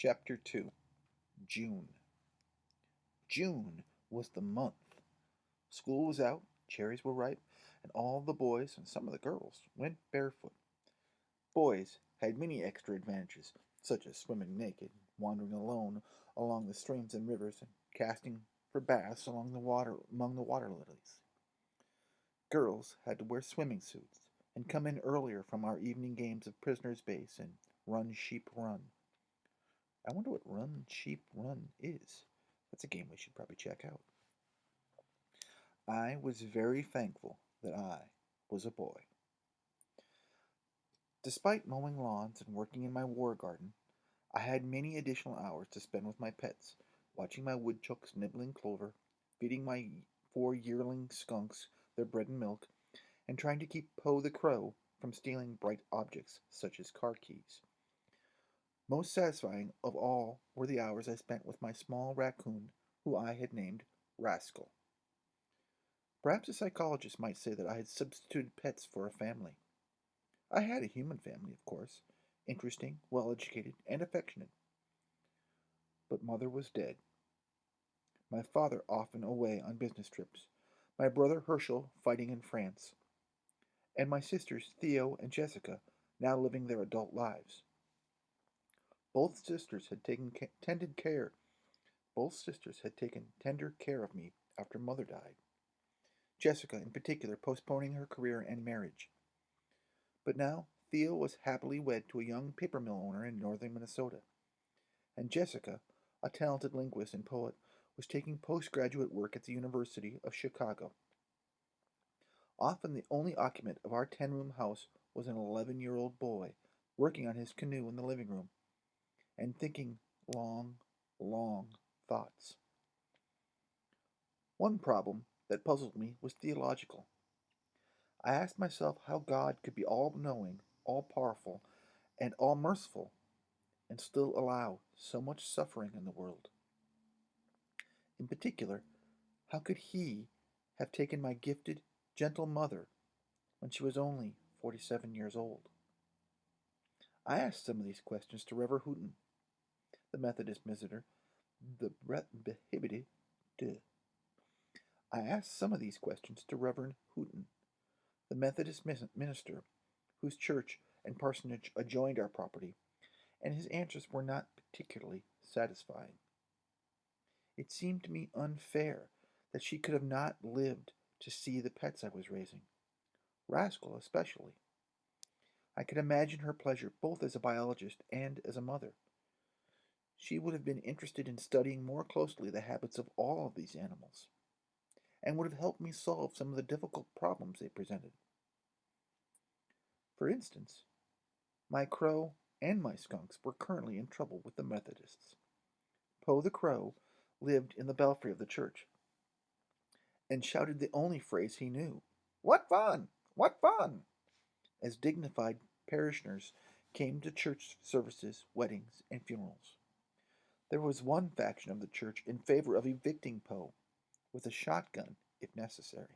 Chapter 2 June. June was the month. School was out, cherries were ripe, and all the boys and some of the girls went barefoot. Boys had many extra advantages, such as swimming naked, wandering alone along the streams and rivers, and casting for baths among the water lilies. Girls had to wear swimming suits and come in earlier from our evening games of prisoner's base and run sheep run. I wonder what Run Sheep Run is. That's a game we should probably check out. I was very thankful that I was a boy. Despite mowing lawns and working in my war garden, I had many additional hours to spend with my pets, watching my woodchucks nibbling clover, feeding my 4 yearling skunks their bread and milk, and trying to keep Po the crow from stealing bright objects such as car keys. Most satisfying of all were the hours I spent with my small raccoon, who I had named Rascal. Perhaps a psychologist might say that I had substituted pets for a family. I had a human family, of course, interesting, well educated, and affectionate. But mother was dead, my father often away on business trips, my brother Herschel fighting in France, and my sisters Theo and Jessica now living their adult lives. Both sisters had taken tended care. Both sisters had taken tender care of me after mother died. Jessica, in particular, postponing her career and marriage. But now Theo was happily wed to a young paper mill owner in northern Minnesota, and Jessica, a talented linguist and poet, was taking postgraduate work at the University of Chicago. Often the only occupant of our 10-room house was an 11-year-old boy, working on his canoe in the living room, and thinking long, long thoughts. One problem that puzzled me was theological. I asked myself how God could be all knowing, all powerful, and all merciful, and still allow so much suffering in the world. In particular, how could He have taken my gifted, gentle mother when she was only 47 years old? I asked some of these questions to Reverend Hooton, the Methodist minister, the behibbity duh. I asked some of these questions to Reverend Hooton, the Methodist minister, whose church and parsonage adjoined our property, and his answers were not particularly satisfying. It seemed to me unfair that she could have not lived to see the pets I was raising, Rascal especially. I could imagine her pleasure both as a biologist and as a mother. She would have been interested in studying more closely the habits of all of these animals, and would have helped me solve some of the difficult problems they presented. For instance, my crow and my skunks were currently in trouble with the Methodists. Po the crow lived in the belfry of the church, and shouted the only phrase he knew, "What fun! What fun!" as dignified parishioners came to church services, weddings, and funerals. There was one faction of the church in favor of evicting Po, with a shotgun if necessary.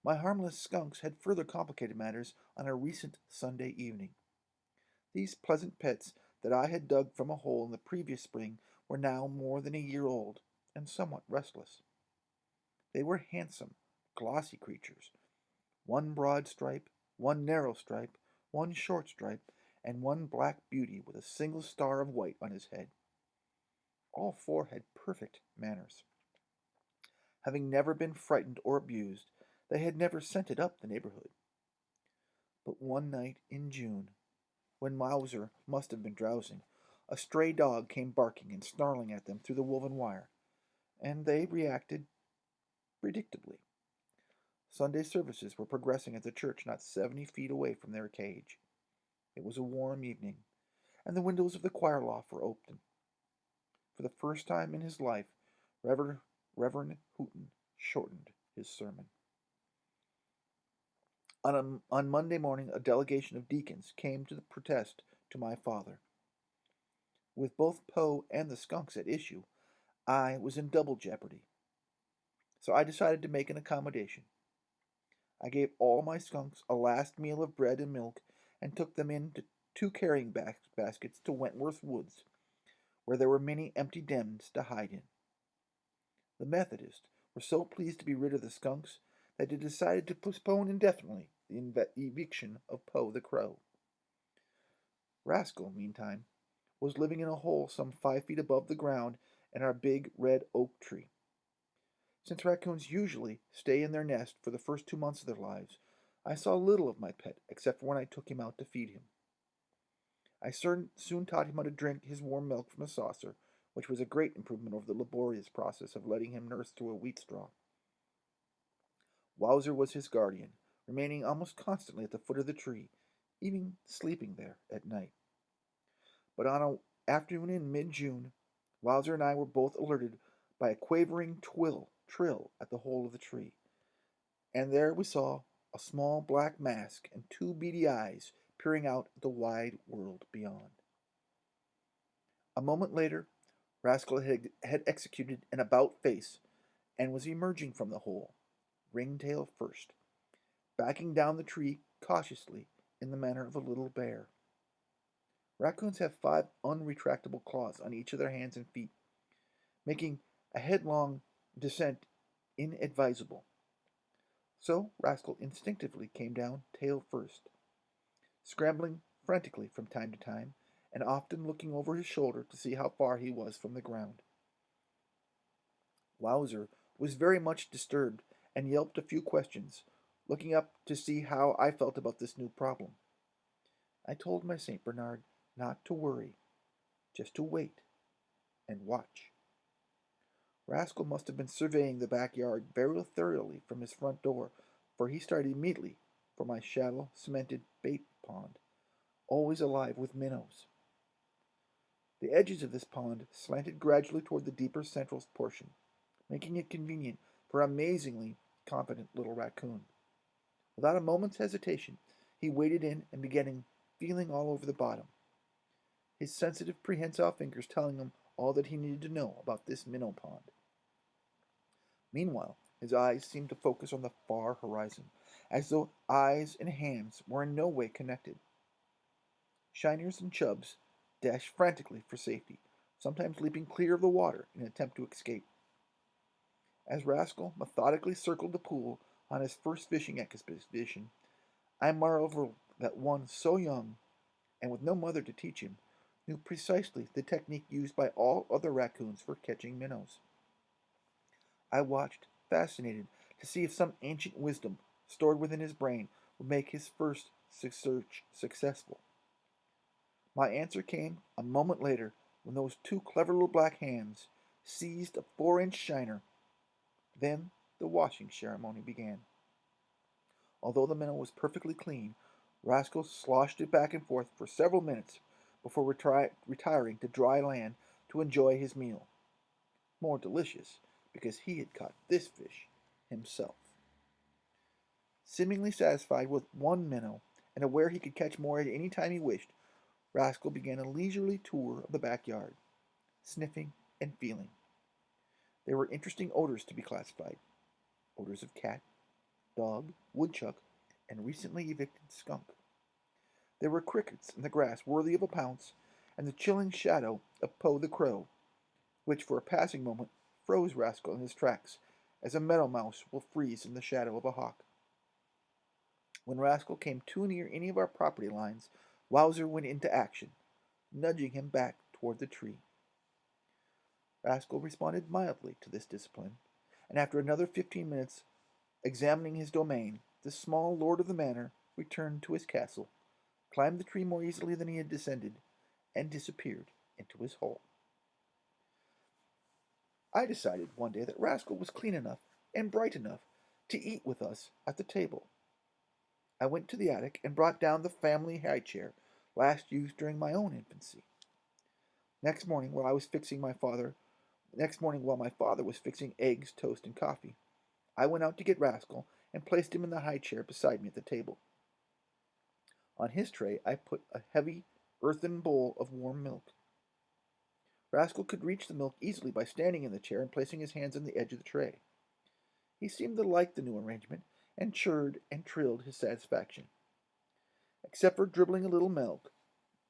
My harmless skunks had further complicated matters on a recent Sunday evening. These pleasant pets that I had dug from a hole in the previous spring were now more than a year old and somewhat restless. They were handsome, glossy creatures, one broad stripe, one narrow stripe, one short stripe, and one black beauty with a single star of white on his head. All four had perfect manners. Having never been frightened or abused, they had never scented up the neighborhood. But one night in June, when Mauser must have been drowsing, a stray dog came barking and snarling at them through the woven wire, and they reacted predictably. Sunday services were progressing at the church not 70 feet away from their cage. It was a warm evening, and the windows of the choir loft were open. For the first time in his life, Reverend Hooton shortened his sermon. On Monday morning, a delegation of deacons came to protest to my father. With both Po and the skunks at issue, I was in double jeopardy. So I decided to make an accommodation. I gave all my skunks a last meal of bread and milk and took them in 2 carrying baskets to Wentworth Woods, where there were many empty dens to hide in. The Methodists were so pleased to be rid of the skunks that they decided to postpone indefinitely the eviction of Po the Crow. Rascal, meantime, was living in a hole some 5 feet above the ground in our big red oak tree. Since raccoons usually stay in their nest for the first 2 months of their lives, I saw little of my pet except when I took him out to feed him. I soon taught him how to drink his warm milk from a saucer, which was a great improvement over the laborious process of letting him nurse through a wheat straw. Wowzer was his guardian, remaining almost constantly at the foot of the tree, even sleeping there at night. But on an afternoon in mid-June, Wowzer and I were both alerted by a quavering trill at the hole of the tree, and there we saw a small black mask and two beady eyes peering out at the wide world beyond. A moment later, Rascal had executed an about face and was emerging from the hole, ringtail first, backing down the tree cautiously in the manner of a little bear. Raccoons have 5 unretractable claws on each of their hands and feet, making a headlong descent inadvisable. So Rascal instinctively came down tail first, scrambling frantically from time to time, and often looking over his shoulder to see how far he was from the ground. Wowzer was very much disturbed and yelped a few questions, looking up to see how I felt about this new problem. I told my St. Bernard not to worry, just to wait and watch. Rascal must have been surveying the backyard very thoroughly from his front door, for he started immediately for my shallow, cemented bait pond, always alive with minnows. The edges of this pond slanted gradually toward the deeper central portion, making it convenient for an amazingly confident little raccoon. Without a moment's hesitation, he waded in and began feeling all over the bottom, his sensitive, prehensile fingers telling him all that he needed to know about this minnow pond. Meanwhile, his eyes seemed to focus on the far horizon, as though eyes and hands were in no way connected. Shiners and chubs dashed frantically for safety, sometimes leaping clear of the water in an attempt to escape. As Rascal methodically circled the pool on his first fishing expedition, I marveled that one so young, and with no mother to teach him, knew precisely the technique used by all other raccoons for catching minnows. I watched, fascinated, to see if some ancient wisdom stored within his brain would make his first search successful. My answer came a moment later when those two clever little black hands seized a 4-inch shiner. Then the washing ceremony began. Although the minnow was perfectly clean, Rascal sloshed it back and forth for several minutes before retiring to dry land to enjoy his meal. More delicious, because he had caught this fish himself. Seemingly satisfied with one minnow, and aware he could catch more at any time he wished, Rascal began a leisurely tour of the backyard, sniffing and feeling. There were interesting odors to be classified. Odors of cat, dog, woodchuck, and recently evicted skunk. There were crickets in the grass worthy of a pounce, and the chilling shadow of Po the Crow, which for a passing moment froze Rascal in his tracks, as a meadow mouse will freeze in the shadow of a hawk. When Rascal came too near any of our property lines, Wowzer went into action, nudging him back toward the tree. Rascal responded mildly to this discipline, and after another 15 minutes examining his domain, the small lord of the manor returned to his castle, climbed the tree more easily than he had descended, and disappeared into his hole. I decided one day that Rascal was clean enough and bright enough to eat with us at the table. I went to the attic and brought down the family high chair, last used during my own infancy. Next morning, while my father was fixing eggs, toast, and coffee, I went out to get Rascal and placed him in the high chair beside me at the table. On his tray I put a heavy earthen bowl of warm milk. Rascal could reach the milk easily by standing in the chair and placing his hands on the edge of the tray. He seemed to like the new arrangement, and chirred and trilled his satisfaction. Except for dribbling a little milk,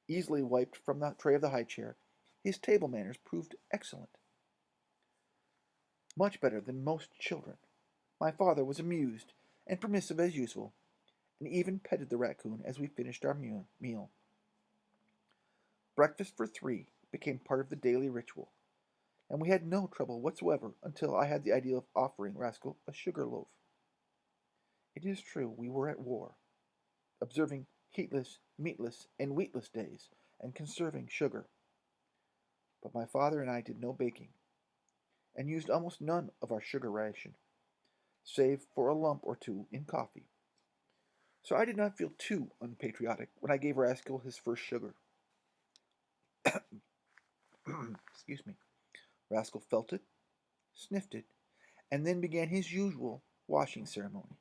easily wiped from the tray of the high chair, His table manners proved excellent, much better than most children. My father was amused and permissive as usual, and even petted the raccoon as we finished our meal. Breakfast for three became part of the daily ritual, and we had no trouble whatsoever until I had the idea of offering Rascal a sugar loaf. It is true we were at war, observing heatless, meatless, and wheatless days, and conserving sugar. But my father and I did no baking, and used almost none of our sugar ration, save for a lump or two in coffee. So I did not feel too unpatriotic when I gave Rascal his first sugar. Excuse me. Rascal felt it, sniffed it, and then began his usual washing ceremony,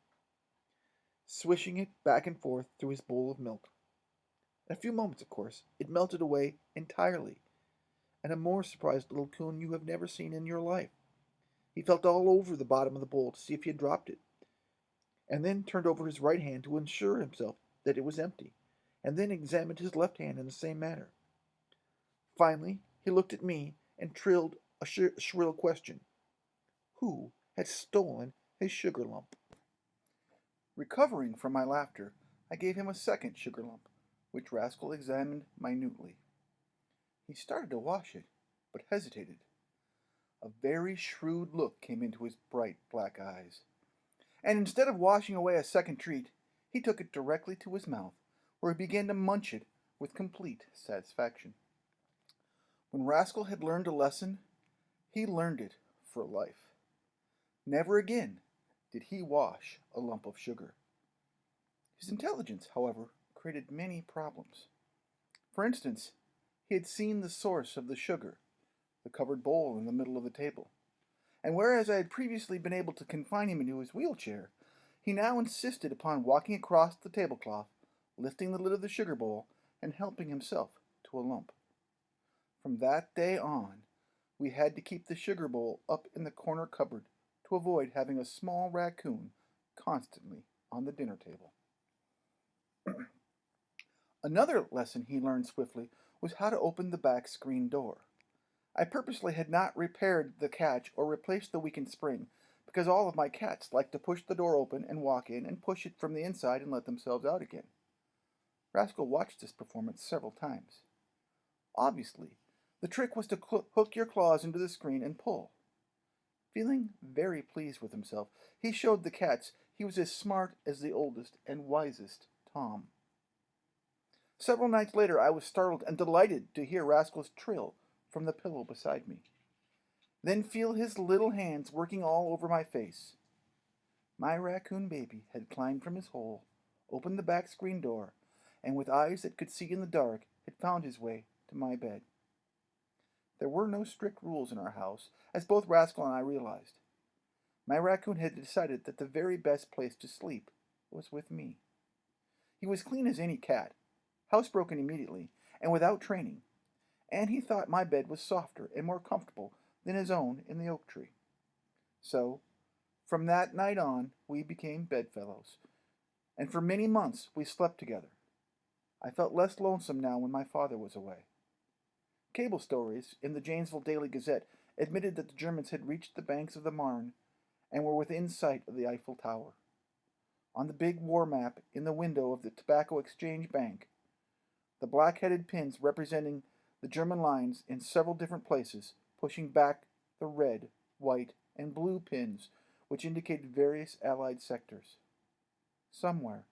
swishing it back and forth through his bowl of milk. In a few moments, of course, it melted away entirely, and a more surprised little coon you have never seen in your life. He felt all over the bottom of the bowl to see if he had dropped it, and then turned over his right hand to assure himself that it was empty, and then examined his left hand in the same manner. Finally, he looked at me and trilled a shrill question: who had stolen his sugar lump? Recovering from my laughter, I gave him a second sugar lump, which Rascal examined minutely. He started to wash it, but hesitated. A very shrewd look came into his bright black eyes, and instead of washing away a second treat, he took it directly to his mouth, where he began to munch it with complete satisfaction. When Rascal had learned a lesson, he learned it for life. Never again did he wash a lump of sugar. His intelligence, however, created many problems. For instance, he had seen the source of the sugar, the covered bowl in the middle of the table, and whereas I had previously been able to confine him into his wheelchair, he now insisted upon walking across the tablecloth, lifting the lid of the sugar bowl, and helping himself to a lump. From that day on, we had to keep the sugar bowl up in the corner cupboard to avoid having a small raccoon constantly on the dinner table. Another lesson he learned swiftly was how to open the back screen door. I purposely had not repaired the catch or replaced the weakened spring, because all of my cats like to push the door open and walk in and push it from the inside and let themselves out again. Rascal watched this performance several times. Obviously, the trick was to hook your claws into the screen and pull. Feeling very pleased with himself, he showed the cats he was as smart as the oldest and wisest Tom. Several nights later, I was startled and delighted to hear Rascal's trill from the pillow beside me, then feel his little hands working all over my face. My raccoon baby had climbed from his hole, opened the back screen door, and with eyes that could see in the dark, had found his way to my bed. There were no strict rules in our house, as both Rascal and I realized. My raccoon had decided that the very best place to sleep was with me. He was clean as any cat, housebroken immediately, and without training, and he thought my bed was softer and more comfortable than his own in the oak tree. So, from that night on, we became bedfellows, and for many months we slept together. I felt less lonesome now when my father was away. Cable stories in the Janesville Daily Gazette admitted that the Germans had reached the banks of the Marne and were within sight of the Eiffel Tower. On the big war map in the window of the Tobacco Exchange Bank, the black-headed pins representing the German lines in several different places, pushing back the red, white, and blue pins which indicated various Allied sectors. Somewhere,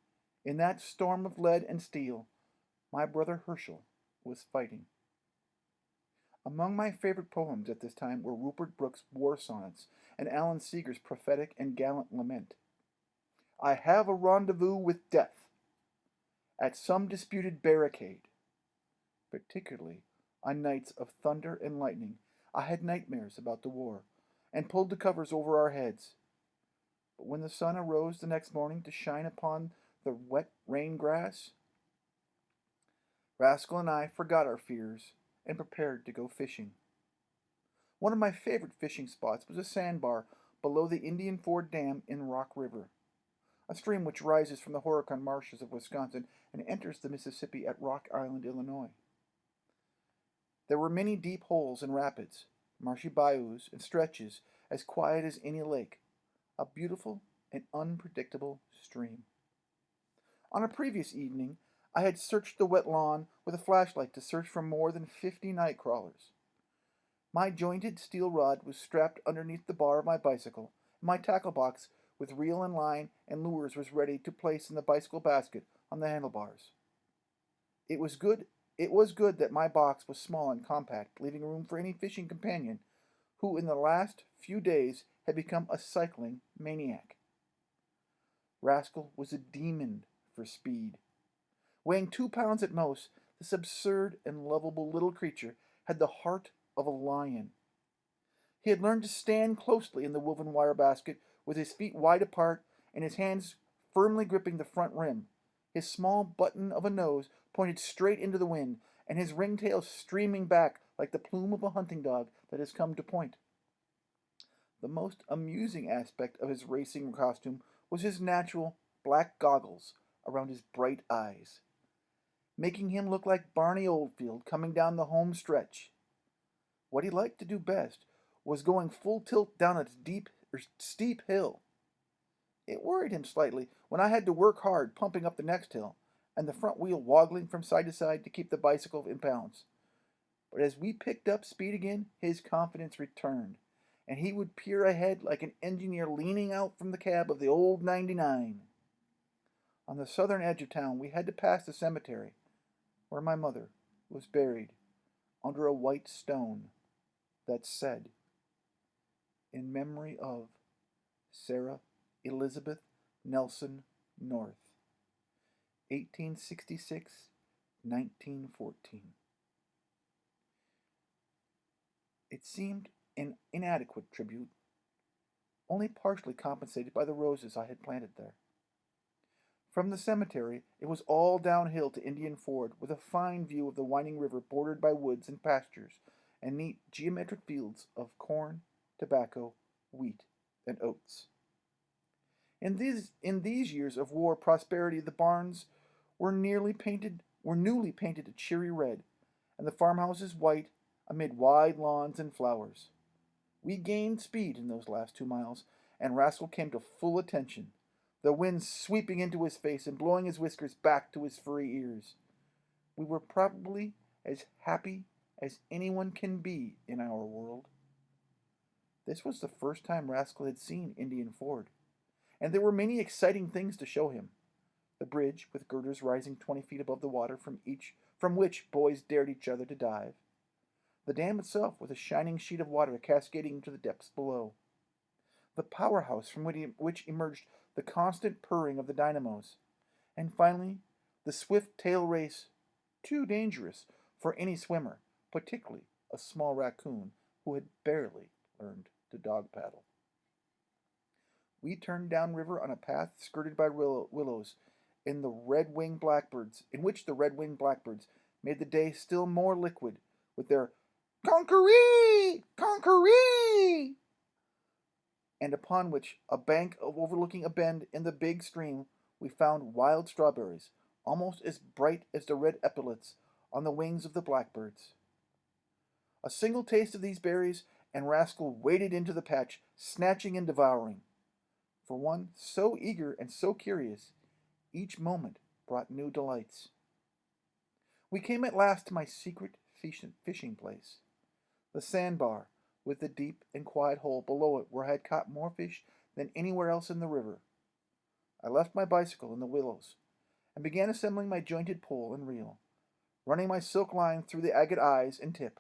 in that storm of lead and steel, my brother Herschel was fighting. Among my favorite poems at this time were Rupert Brooke's War Sonnets and Alan Seeger's prophetic and gallant lament. I have a rendezvous with death at some disputed barricade. Particularly on nights of thunder and lightning, I had nightmares about the war and pulled the covers over our heads. But when the sun arose the next morning to shine upon the wet rain grass, Rascal and I forgot our fears and prepared to go fishing. One of my favorite fishing spots was a sandbar below the Indian Ford Dam in Rock River, a stream which rises from the Horicon marshes of Wisconsin and enters the Mississippi at Rock Island, Illinois. There were many deep holes and rapids, marshy bayous and stretches as quiet as any lake, a beautiful and unpredictable stream. On a previous evening, I had searched the wet lawn with a flashlight to search for more than 50 night crawlers. My jointed steel rod was strapped underneath the bar of my bicycle, and my tackle box with reel and line and lures was ready to place in the bicycle basket on the handlebars. It was good it was good that my box was small and compact, leaving room for any fishing companion who in the last few days had become a cycling maniac. Rascal was a demon for speed. Weighing 2 pounds at most, this absurd and lovable little creature had the heart of a lion. He had learned to stand closely in the woven wire basket with his feet wide apart and his hands firmly gripping the front rim. His small button of a nose pointed straight into the wind, and his ringtail streaming back like the plume of a hunting dog that has come to point. The most amusing aspect of his racing costume was his natural black goggles around his bright eyes, making him look like Barney Oldfield coming down the home stretch. What he liked to do best was going full tilt down a steep hill. It worried him slightly when I had to work hard pumping up the next hill, and the front wheel woggling from side to side to keep the bicycle in balance. But as we picked up speed again, his confidence returned, and he would peer ahead like an engineer leaning out from the cab of the old 99. On the southern edge of town, we had to pass the cemetery, where my mother was buried under a white stone that said, "In memory of Sarah Elizabeth Nelson North, 1866 1914." It seemed an inadequate tribute, only partially compensated by the roses I had planted there. From the cemetery, it was all downhill to Indian Ford, with a fine view of the winding river bordered by woods and pastures, and neat geometric fields of corn, tobacco, wheat, and oats. In these years of war prosperity, the barns were newly painted a cheery red, and the farmhouses white amid wide lawns and flowers. We gained speed in those last 2 miles, and Rascal came to full attention, the wind sweeping into his face and blowing his whiskers back to his furry ears. We were probably as happy as anyone can be in our world. This was the first time Rascal had seen Indian Ford, and there were many exciting things to show him. The bridge, with girders rising 20 feet above the water from which boys dared each other to dive. The dam itself, with a shining sheet of water cascading into the depths below. The powerhouse from which emerged the constant purring of the dynamos. And finally, the swift tail race, too dangerous for any swimmer, particularly a small raccoon who had barely learned to dog paddle. We turned downriver on a path skirted by willows, in which the red-winged blackbirds made the day still more liquid with their "Conqueree! Conqueree!" and upon which, a bank overlooking a bend in the big stream, we found wild strawberries, almost as bright as the red epaulets on the wings of the blackbirds. A single taste of these berries, and Rascal waded into the patch, snatching and devouring. For one so eager and so curious, each moment brought new delights. We came at last to my secret fishing place, the sandbar, with the deep and quiet hole below it where I had caught more fish than anywhere else in the river. I left my bicycle in the willows, and began assembling my jointed pole and reel, running my silk line through the agate eyes and tip,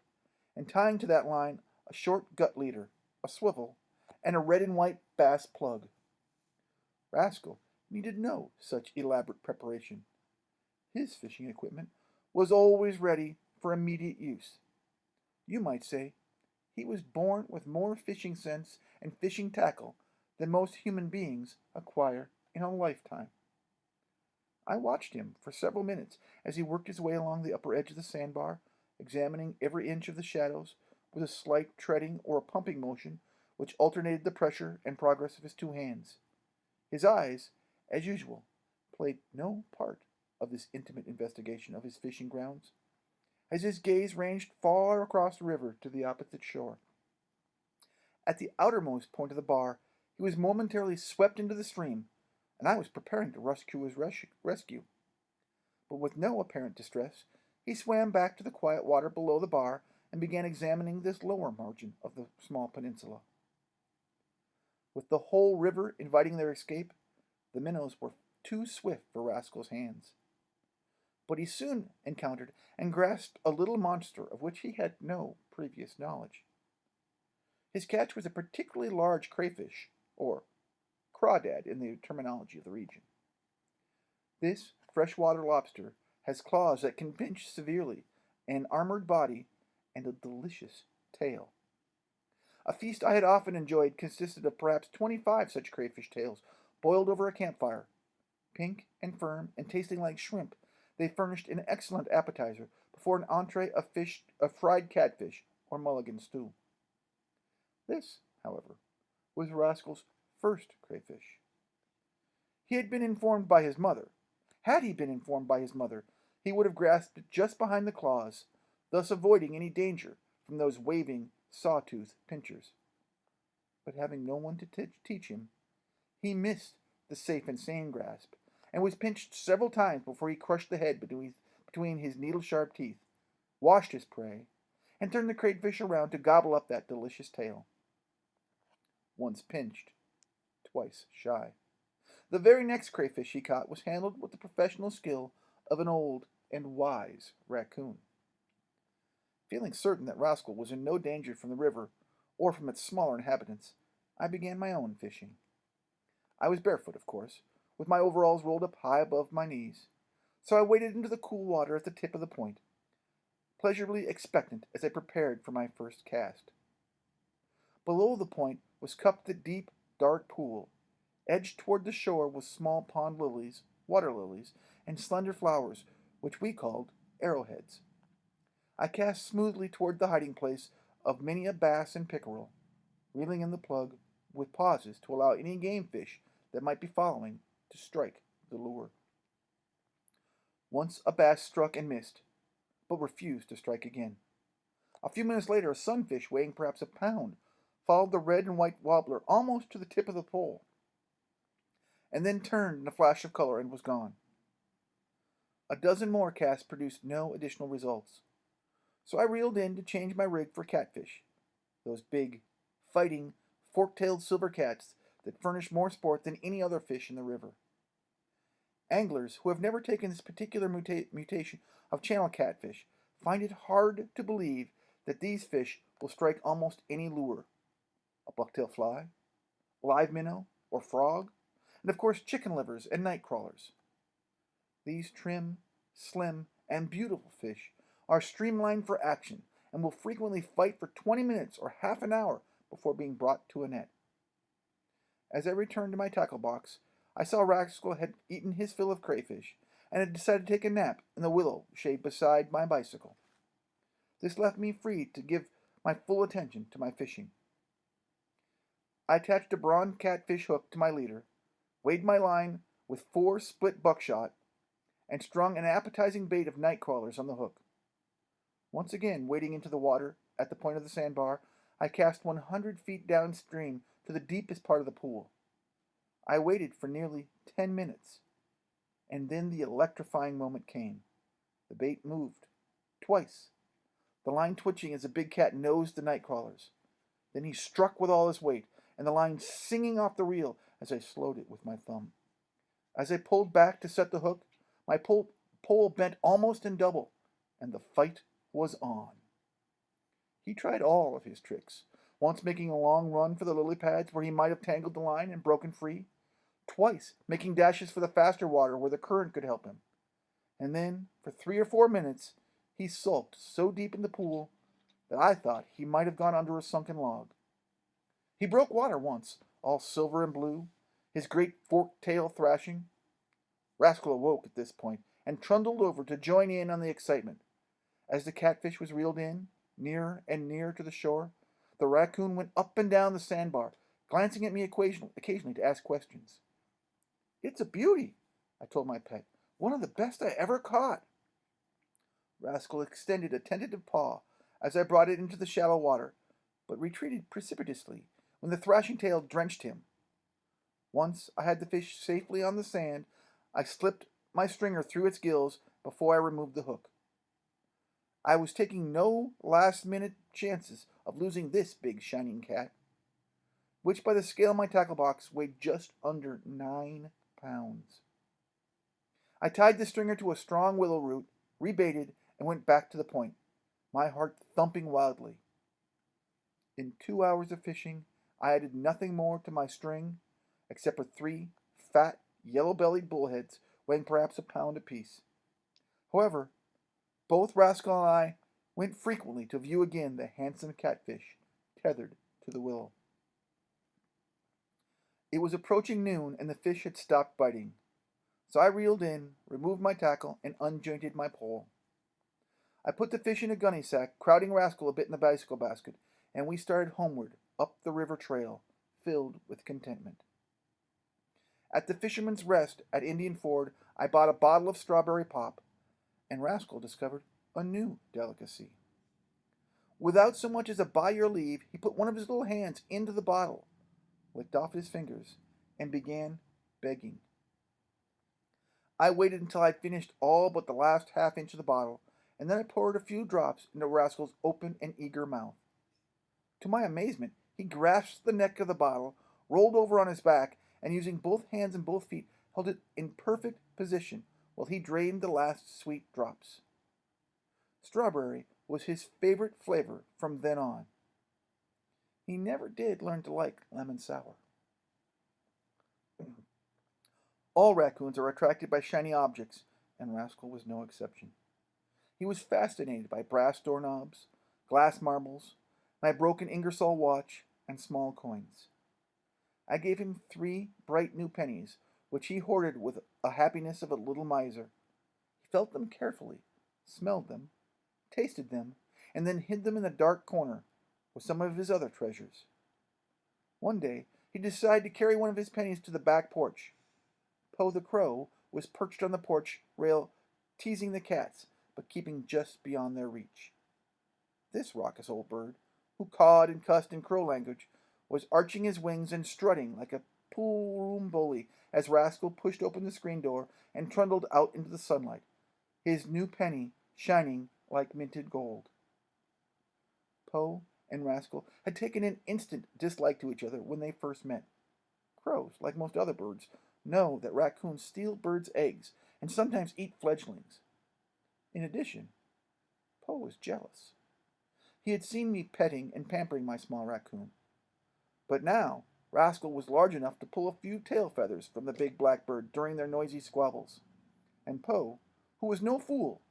and tying to that line a short gut leader, a swivel, and a red and white bass plug. Rascal needed no such elaborate preparation. His fishing equipment was always ready for immediate use. You might say he was born with more fishing sense and fishing tackle than most human beings acquire in a lifetime. I watched him for several minutes as he worked his way along the upper edge of the sandbar, examining every inch of the shadows with a slight treading or a pumping motion which alternated the pressure and progress of his two hands. His eyes, as usual, played no part of this intimate investigation of his fishing grounds. as his gaze ranged far across the river to the opposite shore. At the outermost point of the bar, he was momentarily swept into the stream, and I was preparing to rescue his rescue. But with no apparent distress, he swam back to the quiet water below the bar and began examining this lower margin of the small peninsula. With the whole river inviting their escape, the minnows were too swift for Rascal's hands. But he soon encountered and grasped a little monster of which he had no previous knowledge. His catch was a particularly large crayfish, or crawdad in the terminology of the region. This freshwater lobster has claws that can pinch severely, an armored body, and a delicious tail. A feast I had often enjoyed consisted of perhaps 25 such crayfish tails, boiled over a campfire. Pink and firm and tasting like shrimp, they furnished an excellent appetizer before an entree of fried catfish or mulligan stew. This, however, was Rascal's first crayfish. He had been informed by his mother. Had he been informed by his mother, he would have grasped it just behind the claws, thus avoiding any danger from those waving, sawtooth pinchers. But having no one to teach him, he missed the safe and sane grasp, and was pinched several times before he crushed the head between his needle-sharp teeth, washed his prey, and turned the crayfish around to gobble up that delicious tail. Once pinched, twice shy. The very next crayfish he caught was handled with the professional skill of an old and wise raccoon. Feeling certain that Rascal was in no danger from the river or from its smaller inhabitants, I began my own fishing. I was barefoot, of course, with my overalls rolled up high above my knees, so I waded into the cool water at the tip of the point, pleasurably expectant as I prepared for my first cast. Below the point was cupped the deep, dark pool, edged toward the shore with small pond lilies, water lilies, and slender flowers, which we called arrowheads. I cast smoothly toward the hiding place of many a bass and pickerel, reeling in the plug, with pauses to allow any game fish that might be following to strike the lure. Once a bass struck and missed, but refused to strike again. A few minutes later, a sunfish weighing perhaps a pound followed the red and white wobbler almost to the tip of the pole, and then turned in a flash of color and was gone. A dozen more casts produced no additional results, so I reeled in to change my rig for catfish, those big, fighting, fork-tailed silver cats that furnish more sport than any other fish in the river. Anglers who have never taken this particular mutation of channel catfish find it hard to believe that these fish will strike almost any lure. A bucktail fly, live minnow, or frog, and of course chicken livers and night crawlers. These trim, slim, and beautiful fish are streamlined for action and will frequently fight for 20 minutes or half an hour before being brought to a net. As I returned to my tackle box, I saw Rascal had eaten his fill of crayfish and had decided to take a nap in the willow shade beside my bicycle. This left me free to give my full attention to my fishing. I attached a bronze catfish hook to my leader, weighed my line with 4 split buckshot, and strung an appetizing bait of night crawlers on the hook. Once again wading into the water at the point of the sandbar, I cast 100 feet downstream to the deepest part of the pool. I waited for nearly 10 minutes, and then the electrifying moment came. The bait moved, twice, the line twitching as the big cat nosed the night crawlers. Then he struck with all his weight, and the line singing off the reel as I slowed it with my thumb. As I pulled back to set the hook, my pole bent almost in double, and the fight was on. He tried all of his tricks, once making a long run for the lily pads where he might have tangled the line and broken free, twice making dashes for the faster water where the current could help him. And then, for 3 or 4 minutes, he sulked so deep in the pool that I thought he might have gone under a sunken log. He broke water once, all silver and blue, his great forked tail thrashing. Rascal awoke at this point and trundled over to join in on the excitement. As the catfish was reeled in, nearer and nearer to the shore, the raccoon went up and down the sandbar, glancing at me occasionally to ask questions. "It's a beauty," I told my pet. "One of the best I ever caught." Rascal extended a tentative paw as I brought it into the shallow water, but retreated precipitously when the thrashing tail drenched him. Once I had the fish safely on the sand, I slipped my stringer through its gills before I removed the hook. I was taking no last-minute chances of losing this big shining cat, which by the scale of my tackle box weighed just under 9 pounds. I tied the stringer to a strong willow root, rebaited, and went back to the point, my heart thumping wildly. In 2 hours of fishing, I added nothing more to my string except for 3 fat, yellow-bellied bullheads weighing perhaps a pound apiece. However, both Rascal and I went frequently to view again the handsome catfish tethered to the willow. It was approaching noon and the fish had stopped biting, so I reeled in, removed my tackle, and unjointed my pole. I put the fish in a gunny sack, crowding Rascal a bit in the bicycle basket, and we started homeward up the river trail, filled with contentment. At the Fisherman's Rest at Indian Ford, I bought a bottle of strawberry pop, and Rascal discovered a new delicacy. Without so much as a by your leave, he put one of his little hands into the bottle, licked off his fingers, and began begging. I waited until I had finished all but the last half-inch of the bottle, and then I poured a few drops into Rascal's open and eager mouth. To my amazement, he grasped the neck of the bottle, rolled over on his back, and using both hands and both feet, held it in perfect position while he drained the last sweet drops. Strawberry was his favorite flavor from then on. He never did learn to like lemon sour. All raccoons are attracted by shiny objects, and Rascal was no exception. He was fascinated by brass doorknobs, glass marbles, my broken Ingersoll watch, and small coins. I gave him 3 bright new pennies, which he hoarded with the happiness of a little miser. He felt them carefully, smelled them, tasted them, and then hid them in a dark corner with some of his other treasures. One day, he decided to carry one of his pennies to the back porch. Po the crow was perched on the porch rail, teasing the cats, but keeping just beyond their reach. This raucous old bird, who cawed and cussed in crow language, was arching his wings and strutting like a pool-room bully as Rascal pushed open the screen door and trundled out into the sunlight, his new penny shining like minted gold. Po and Rascal had taken an instant dislike to each other when they first met. Crows, like most other birds, know that raccoons steal birds' eggs and sometimes eat fledglings. In addition, Po was jealous. He had seen me petting and pampering my small raccoon. But now, Rascal was large enough to pull a few tail feathers from the big black bird during their noisy squabbles, and Po, who was no fool,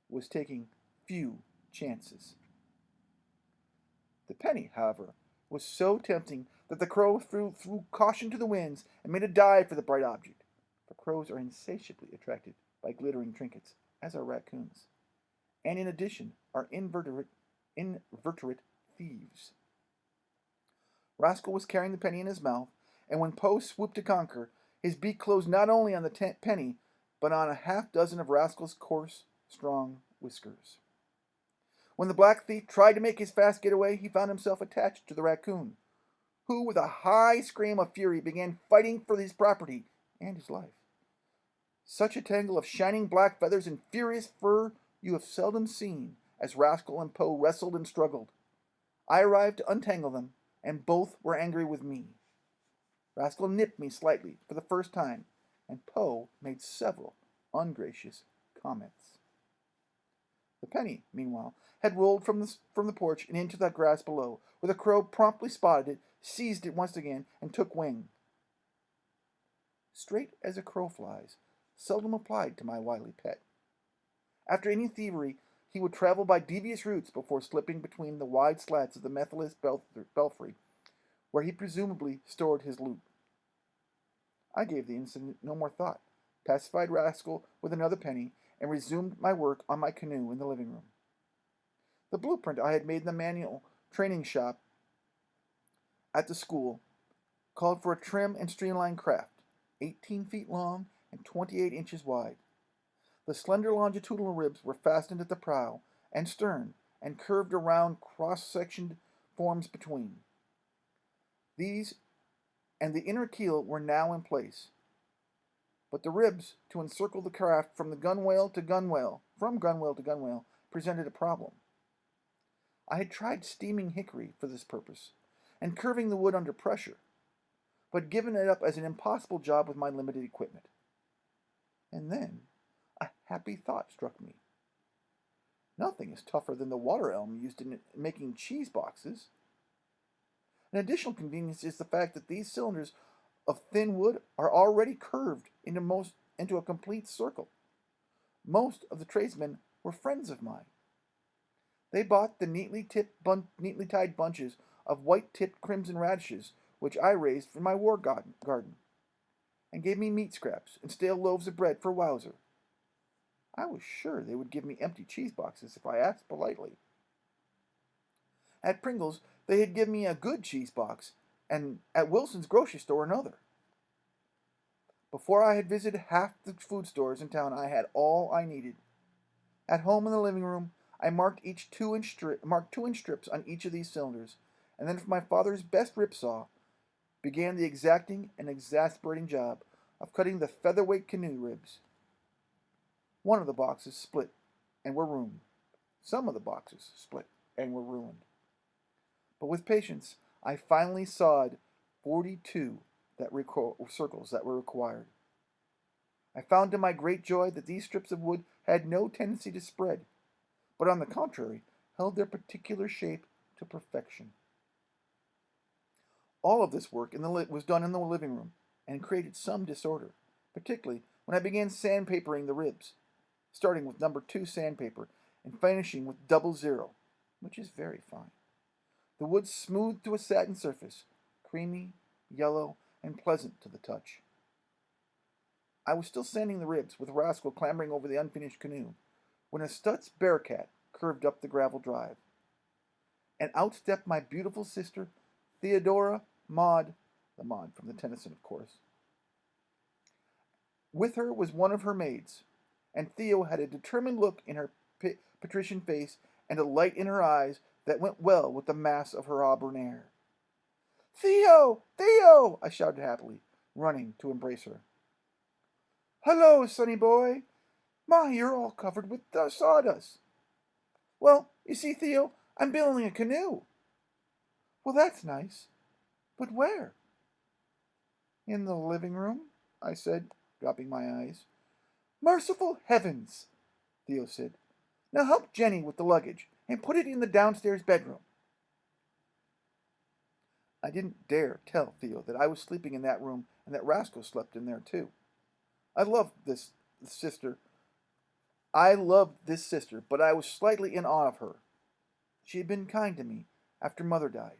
was taking few chances. The penny, however, was so tempting that the crow threw caution to the winds and made a dive for the bright object, for crows are insatiably attracted by glittering trinkets, as are raccoons, and in addition are inveterate thieves. Rascal was carrying the penny in his mouth, and when Po swooped to conquer, his beak closed not only on the penny, but on a half-dozen of Rascal's coarse, strong whiskers. When the black thief tried to make his fast getaway, he found himself attached to the raccoon, who, with a high scream of fury, began fighting for his property and his life. Such a tangle of shining black feathers and furious fur you have seldom seen, as Rascal and Po wrestled and struggled. I arrived to untangle them, and both were angry with me. Rascal nipped me slightly for the first time, and Po made several ungracious comments. The penny, meanwhile, had rolled from the porch and into the grass below, where the crow promptly spotted it, seized it once again, and took wing. Straight as a crow flies, seldom applied to my wily pet. After any thievery, he would travel by devious routes before slipping between the wide slats of the Methodist belfry, where he presumably stored his loot. I gave the incident no more thought, pacified Rascal with another penny, and resumed my work on my canoe in the living room. The blueprint I had made in the manual training shop at the school called for a trim and streamlined craft, 18 feet long and 28 inches wide. The slender longitudinal ribs were fastened at the prow and stern and curved around cross-sectioned forms between. These and the inner keel were now in place, but the ribs to encircle the craft from gunwale to gunwale, presented a problem. I had tried steaming hickory for this purpose and curving the wood under pressure, but given it up as an impossible job with my limited equipment. And then a happy thought struck me. Nothing is tougher than the water elm used in making cheese boxes. An additional convenience is the fact that these cylinders of thin wood are already curved into a complete circle. Most of the tradesmen were friends of mine. They bought the neatly tied bunches of white-tipped crimson radishes which I raised from my war garden, and gave me meat scraps and stale loaves of bread for Wowzer. I was sure they would give me empty cheese boxes if I asked politely. At Pringle's, they had given me a good cheese box, and at Wilson's grocery store another. Before I had visited half the food stores in town, I had all I needed. At home in the living room, I marked 2-inch strips on each of these cylinders, and then with my father's best rip saw, began the exacting and exasperating job of cutting the featherweight canoe ribs. One of the boxes split and were ruined. Some of the boxes split and were ruined. But with patience, I finally sawed 42 circles that were required. I found to my great joy that these strips of wood had no tendency to spread, but on the contrary, held their particular shape to perfection. All of this work was done in the living room, and created some disorder, particularly when I began sandpapering the ribs, starting with number 2 sandpaper and finishing with 00, which is very fine. The wood smoothed to a satin surface, creamy, yellow, and pleasant to the touch. I was still sanding the ribs, with Rascal clambering over the unfinished canoe, when a Stutz bearcat curved up the gravel drive. And out stepped my beautiful sister, Theodora Maud, the Maud from the Tennyson, of course. With her was one of her maids, and Theo had a determined look in her patrician face and a light in her eyes that went well with the mass of her auburn hair. "Theo! Theo!" I shouted happily, running to embrace her. "Hello, sonny boy! My, you're all covered with sawdust." "Well, you see, Theo, I'm building a canoe." "Well, that's nice. But where?" "In the living room," I said, dropping my eyes. "Merciful heavens!" Theo said. "Now help Jenny with the luggage, and put it in the downstairs bedroom." I didn't dare tell Theo that I was sleeping in that room and that Rascal slept in there too. I loved this sister, but I was slightly in awe of her. She had been kind to me after Mother died,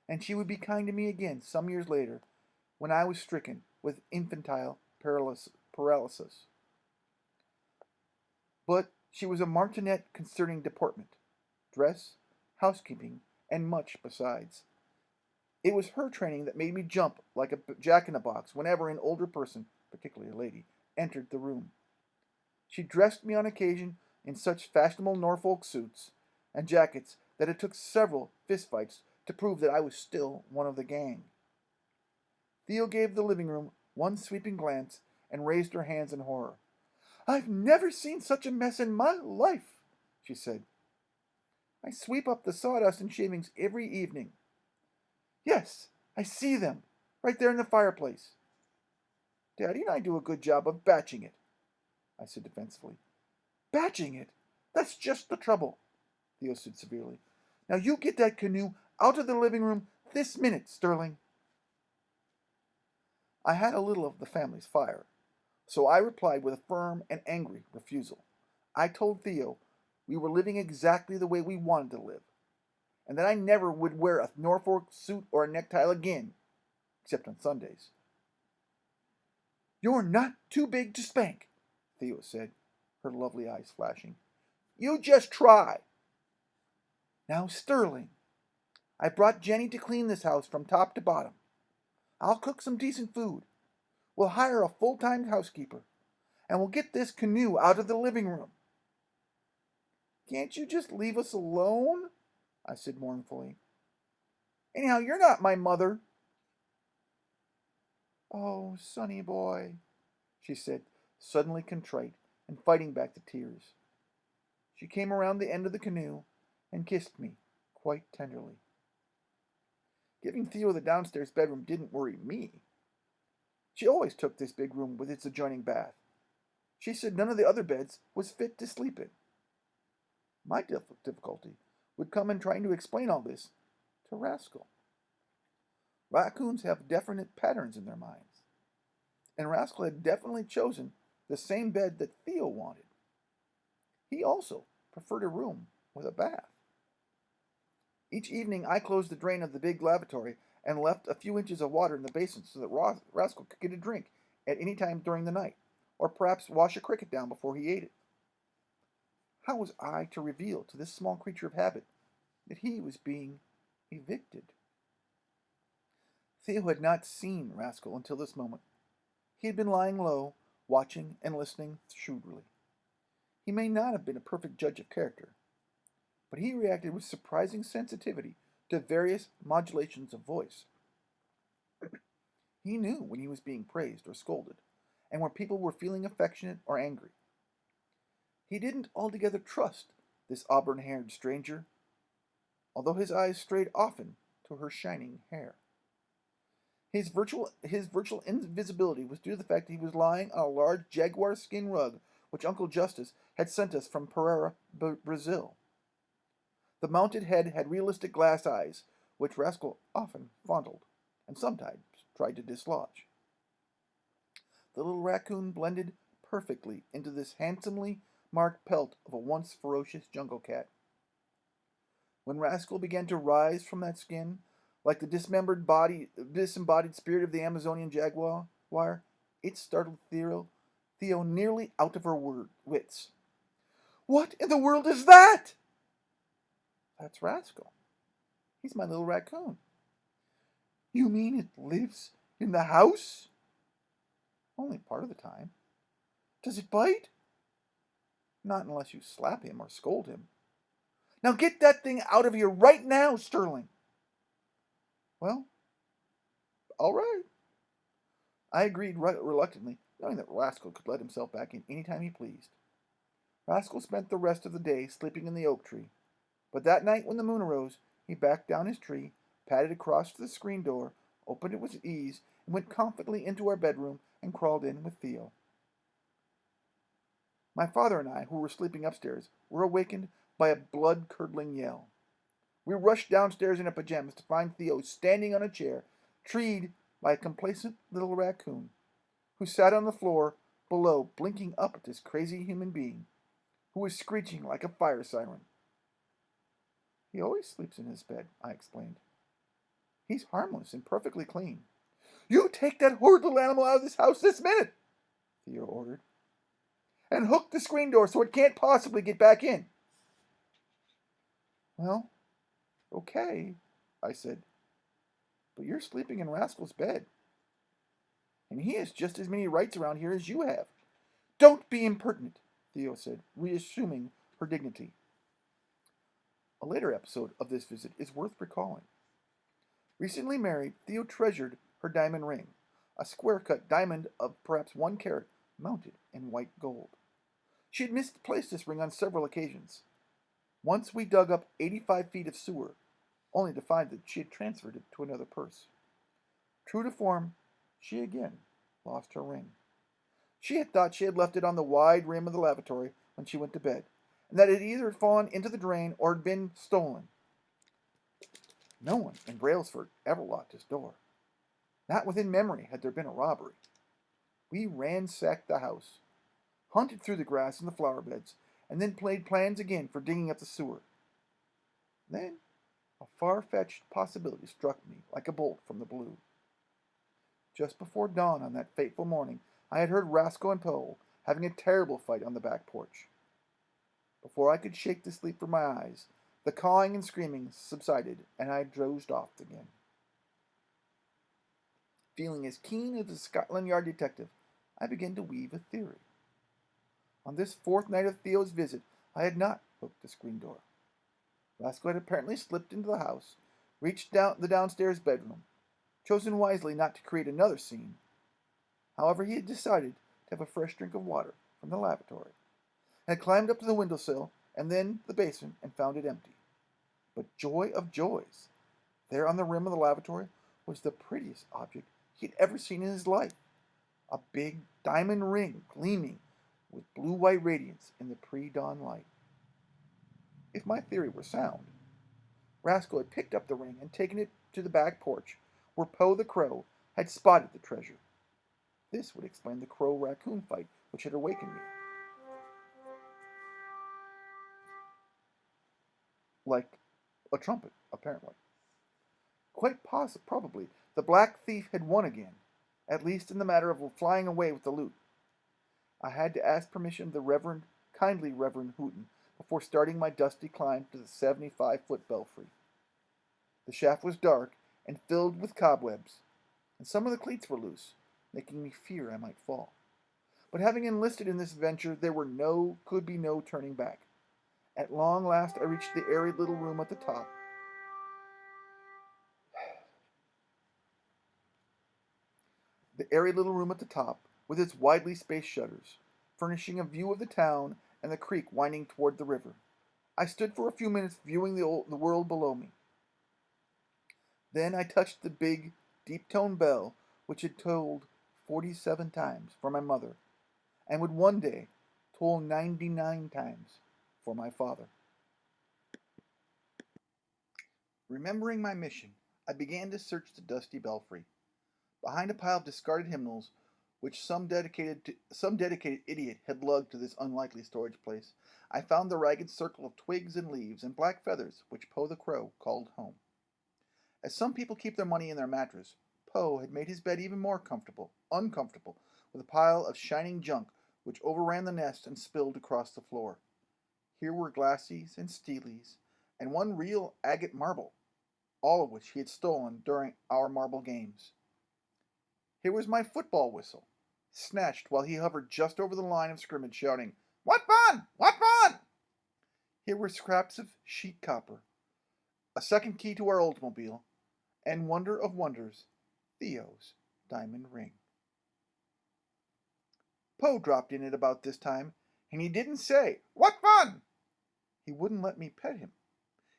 and she would be kind to me again some years later when I was stricken with infantile paralysis. But she was a martinet concerning deportment, dress, housekeeping, and much besides. It was her training that made me jump like a jack-in-a-box whenever an older person, particularly a lady, entered the room. She dressed me on occasion in such fashionable Norfolk suits and jackets that it took several fistfights to prove that I was still one of the gang. Theo gave the living room one sweeping glance and raised her hands in horror. "I've never seen such a mess in my life," she said. "I sweep up the sawdust and shavings every evening." "Yes, I see them, right there in the fireplace." "Daddy and I do a good job of batching it," I said defensively. "Batching it? That's just the trouble," Theo said severely. "Now you get that canoe out of the living room this minute, Sterling." I had a little of the family's fire, so I replied with a firm and angry refusal. I told Theo we were living exactly the way we wanted to live, and that I never would wear a Norfolk suit or a necktie again, except on Sundays. "You're not too big to spank," Theo said, her lovely eyes flashing. "You just try." "Now, Sterling, I brought Jenny to clean this house from top to bottom. I'll cook some decent food. We'll hire a full-time housekeeper, and we'll get this canoe out of the living room." "Can't you just leave us alone?" I said mournfully. "Anyhow, you're not my mother." "Oh, sonny boy," she said, suddenly contrite and fighting back the tears. She came around the end of the canoe and kissed me quite tenderly. Giving Theo the downstairs bedroom didn't worry me. She always took this big room with its adjoining bath. She said none of the other beds was fit to sleep in. My difficulty would come in trying to explain all this to Rascal. Raccoons have definite patterns in their minds, and Rascal had definitely chosen the same bed that Theo wanted. He also preferred a room with a bath. Each evening I closed the drain of the big lavatory and left a few inches of water in the basin so that Rascal could get a drink at any time during the night, or perhaps wash a cricket down before he ate it. How was I to reveal to this small creature of habit that he was being evicted? Theo had not seen Rascal until this moment. He had been lying low, watching and listening shrewdly. He may not have been a perfect judge of character, but he reacted with surprising sensitivity to various modulations of voice. He knew when he was being praised or scolded, and when people were feeling affectionate or angry. He didn't altogether trust this auburn-haired stranger, although his eyes strayed often to her shining hair. His virtual invisibility was due to the fact that he was lying on a large jaguar skin rug which Uncle Justice had sent us from Pereira, Brazil. The mounted head had realistic glass eyes, which Rascal often fondled, and sometimes tried to dislodge. The little raccoon blended perfectly into this handsomely marked pelt of a once ferocious jungle cat. When Rascal began to rise from that skin, like the disembodied spirit of the Amazonian jaguar, it startled Theo nearly out of her wits. "What in the world is that?" "That's Rascal. He's my little raccoon." "You mean it lives in the house?" "Only part of the time." "Does it bite?" "Not unless you slap him or scold him." "Now get that thing out of here right now, Sterling." "Well, all right." I agreed reluctantly, knowing that Rascal could let himself back in any time he pleased. Rascal spent the rest of the day sleeping in the oak tree, but that night when the moon arose, he backed down his tree, padded across to the screen door, opened it with ease, and went confidently into our bedroom and crawled in with Theo. My father and I, who were sleeping upstairs, were awakened by a blood-curdling yell. We rushed downstairs in our pajamas to find Theo standing on a chair, treed by a complacent little raccoon, who sat on the floor below blinking up at this crazy human being, who was screeching like a fire siren. "He always sleeps in his bed," I explained. "He's harmless and perfectly clean." "You take that horrid little animal out of this house this minute," Theo ordered, "and hook the screen door so it can't possibly get back in." "Well, okay," I said, "but you're sleeping in Rascal's bed, and he has just as many rights around here as you have." "Don't be impertinent," Theo said, reassuming her dignity. A later episode of this visit is worth recalling. Recently married, Theo treasured her diamond ring, a square-cut diamond of perhaps 1 carat, mounted in white gold. She had misplaced this ring on several occasions. Once we dug up 85 feet of sewer, only to find that she had transferred it to another purse. True to form, she again lost her ring. She had thought she had left it on the wide rim of the lavatory when she went to bed, and that it either had fallen into the drain or had been stolen. No one in Brailsford ever locked his door. Not within memory had there been a robbery. We ransacked the house, hunted through the grass and the flower beds, and then played plans again for digging up the sewer. Then a far-fetched possibility struck me like a bolt from the blue. Just before dawn on that fateful morning, I had heard Rascal and Poe having a terrible fight on the back porch. Before I could shake the sleep from my eyes, the cawing and screaming subsided, and I dozed off again. Feeling as keen as a Scotland Yard detective, I began to weave a theory. On this fourth night of Theo's visit, I had not hooked the screen door. Rascal had apparently slipped into the house, reached down the downstairs bedroom, chosen wisely not to create another scene. However, he had decided to have a fresh drink of water from the lavatory, had climbed up to the windowsill and then the basement and found it empty. But joy of joys! There on the rim of the lavatory was the prettiest object he had ever seen in his life, a big diamond ring gleaming with blue-white radiance in the pre-dawn light. If my theory were sound, Rascal had picked up the ring and taken it to the back porch, where Po the Crow had spotted the treasure. This would explain the crow-raccoon fight which had awakened me. Like a trumpet, apparently. Probably, the black thief had won again, at least in the matter of flying away with the loot. I had to ask permission of the kindly Reverend Hooton before starting my dusty climb to the 75-foot belfry. The shaft was dark and filled with cobwebs, and some of the cleats were loose, making me fear I might fall. But having enlisted in this venture, could be no turning back. At long last I reached the airy little room at the top. The airy little room at the top, with its widely spaced shutters, furnishing a view of the town and the creek winding toward the river. I stood for a few minutes viewing the world below me. Then I touched the big, deep-toned bell which had tolled 47 times for my mother, and would one day toll 99 times for my father. Remembering my mission, I began to search the dusty belfry. Behind a pile of discarded hymnals, which some dedicated idiot had lugged to this unlikely storage place, I found the ragged circle of twigs and leaves and black feathers which Po the Crow called home. As some people keep their money in their mattress, Po had made his bed even more uncomfortable, with a pile of shining junk which overran the nest and spilled across the floor. Here were glassies and steelies, and one real agate marble, all of which he had stolen during our marble games. Here was my football whistle, snatched while he hovered just over the line of scrimmage, shouting, "What fun! What fun!" Here were scraps of sheet copper, a second key to our Oldsmobile, and wonder of wonders, Theo's diamond ring. Po dropped in at about this time, and he didn't say, "What fun!" He wouldn't let me pet him.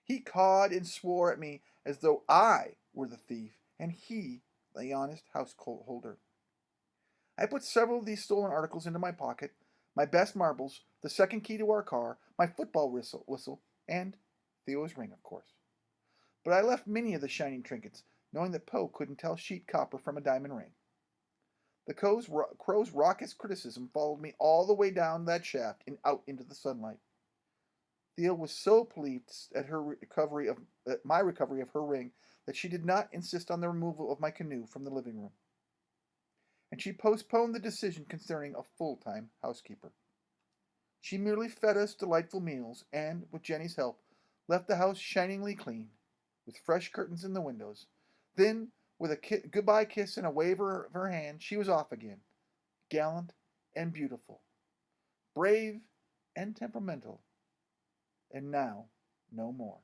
He cawed and swore at me as though I were the thief and he the honest householder. I put several of these stolen articles into my pocket, my best marbles, the second key to our car, my football whistle, and Theo's ring, of course. But I left many of the shining trinkets, knowing that Po couldn't tell sheet copper from a diamond ring. The crow's raucous criticism followed me all the way down that shaft and out into the sunlight. Theo was so pleased at my recovery of her ring that she did not insist on the removal of my canoe from the living room, and she postponed the decision concerning a full-time housekeeper. She merely fed us delightful meals and, with Jenny's help, left the house shiningly clean, with fresh curtains in the windows. Then, with a goodbye kiss and a wave of her hand, she was off again, gallant and beautiful, brave and temperamental, and now no more.